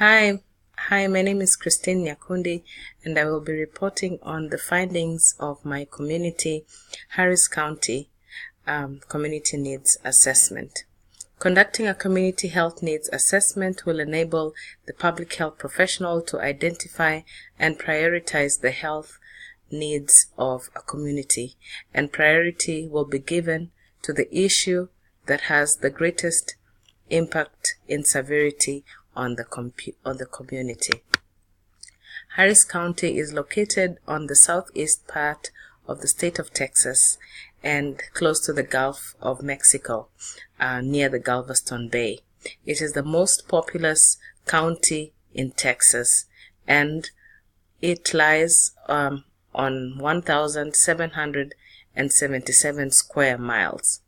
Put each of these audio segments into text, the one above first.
Hi, my name is Christine Nyakundi, and I will be reporting on the findings of my community, Harris County Community Needs Assessment. Conducting a community health needs assessment will enable the public health professional to identify and prioritize the health needs of a community, and priority will be given to the issue that has the greatest impact in severity on the community. Harris County is located on the southeast part of the state of Texas and close to the Gulf of Mexico, near the Galveston Bay. It is the most populous county in Texas, and it lies on 1,777 square miles.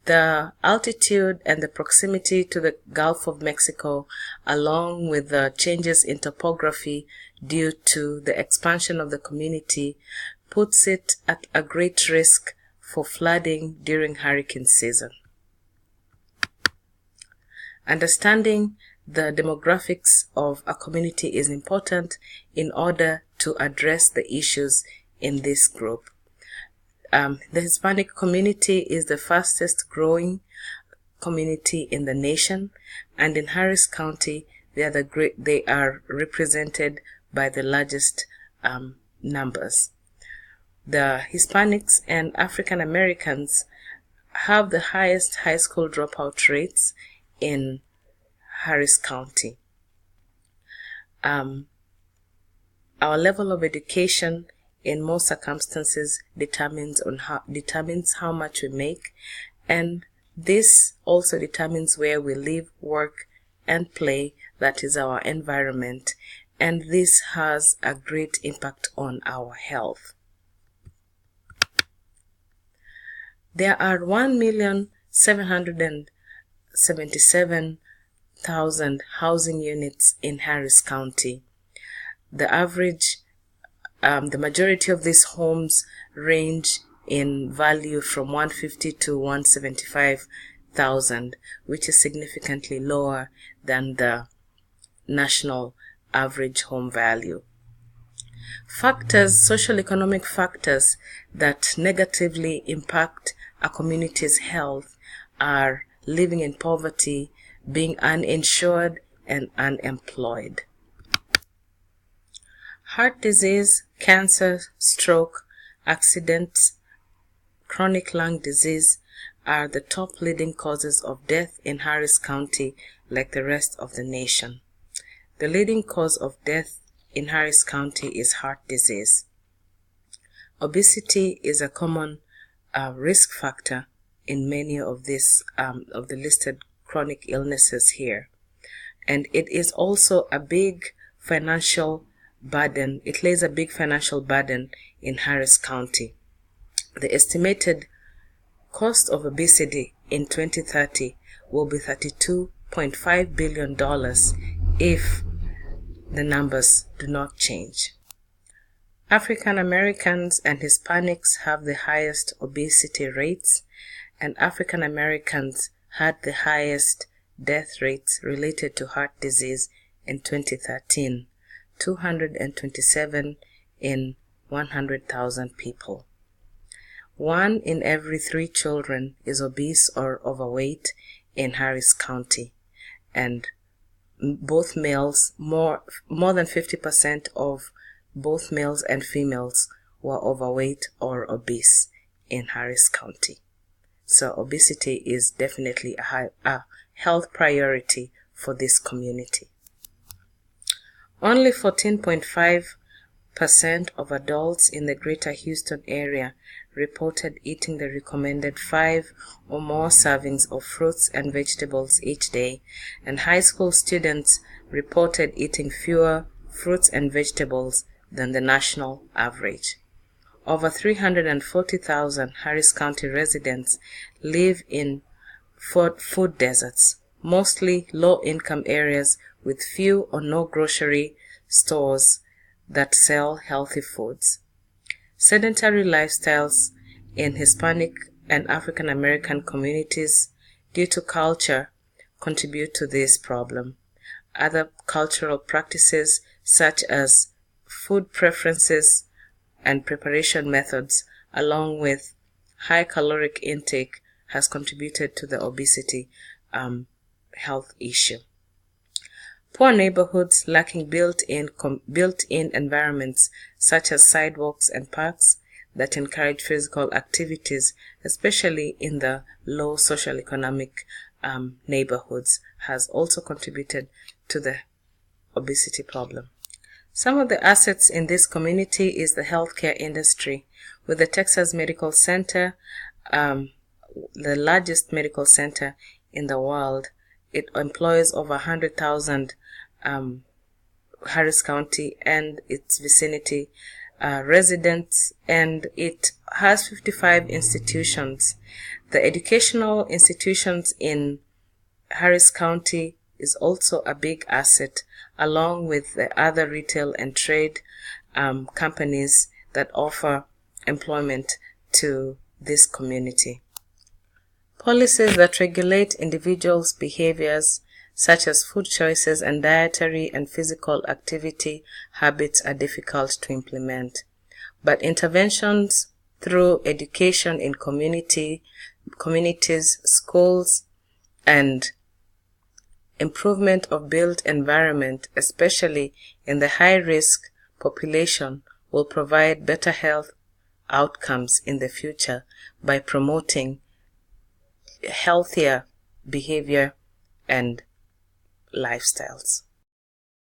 The altitude and the proximity to the Gulf of Mexico, along with the changes in topography due to the expansion of the community, puts it at a great risk for flooding during hurricane season. Understanding the demographics of a community is important in order to address the issues in this group. The Hispanic community is the fastest growing community in the nation, and in Harris County, they are represented by the largest numbers. The Hispanics and African Americans have the highest high school dropout rates in Harris County. Our level of education in most circumstances determines how much we make, and this also determines where we live, work, and play. That is our environment, and this has a great impact on our health. There are 1,777,000 housing units in Harris County. The majority of these homes range in value from $150,000 to $175,000, which is significantly lower than the national average home value. Social economic factors that negatively impact a community's health are living in poverty, being uninsured, and unemployed. Heart disease, cancer, stroke, accidents, chronic lung disease are the top leading causes of death in Harris County, like the rest of the nation. The leading cause of death in Harris County is heart disease. Obesity is a common risk factor in many of of the listed chronic illnesses here, and it is also a big financial burden. It lays a big financial burden in Harris County. The estimated cost of obesity in 2030 will be $32.5 billion if the numbers do not change. African Americans and Hispanics have the highest obesity rates, and African Americans had the highest death rates related to heart disease in 2013. 227 in 100,000 people. 1 in every 3 children is obese or overweight in Harris County, and both males, more than 50% of both males and females were overweight or obese in Harris County. So obesity is definitely a health priority for this community. Only 14.5% of adults in the greater Houston area reported eating the recommended 5 or more servings of fruits and vegetables each day, and high school students reported eating fewer fruits and vegetables than the national average. Over 340,000 Harris County residents live in food deserts, mostly low-income areas with few or no grocery stores that sell healthy foods. Sedentary lifestyles in Hispanic and African American communities due to culture contribute to this problem. other cultural practices such as food preferences and preparation methods, along with high caloric intake, has contributed to the obesity health issue. Poor neighborhoods lacking built-in environments such as sidewalks and parks that encourage physical activities, especially in the low socioeconomic neighborhoods, has also contributed to the obesity problem. Some of the assets in this community is the healthcare industry, with the Texas Medical Center, the largest medical center in the world. It employs over 100,000 Harris County and its vicinity residents, and it has 55 institutions. The educational institutions in Harris County is also a big asset, along with the other retail and trade companies that offer employment to this community. Policies that regulate individuals' behaviors, such as food choices and dietary and physical activity habits, are difficult to implement. But interventions through education in communities, schools, and improvement of built environment, especially in the high-risk population, will provide better health outcomes in the future by promoting healthier behavior and lifestyles.